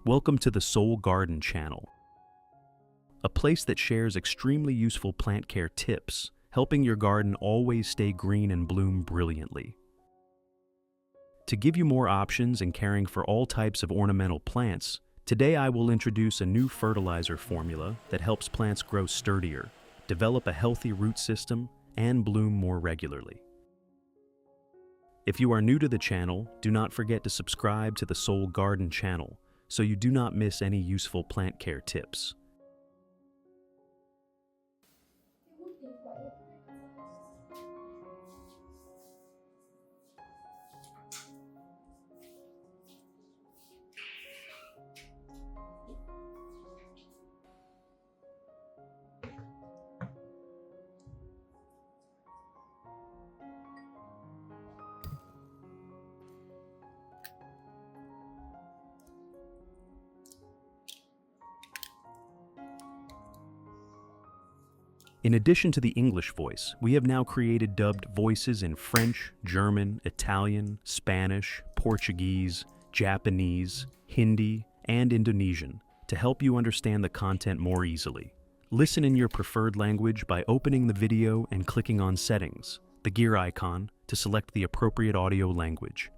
Welcome to the Soul Garden channel, a place that shares extremely useful plant care tips, helping your garden always stay green and bloom brilliantly. To give you more options in caring for all types of ornamental plants, today I will introduce a new fertilizer formula that helps plants grow sturdier, develop a healthy root system, and bloom more regularly. If you are new to the channel, do not forget to subscribe to the Soul Garden channel so you do not miss any useful plant care tips. In addition to the English voice, we have now created dubbed voices in French, German, Italian, Spanish, Portuguese, Japanese, Hindi, and Indonesian to help you understand the content more easily. Listen in your preferred language by opening the video and clicking on Settings, the gear icon, to select the appropriate audio language.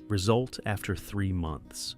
Result after 3 months.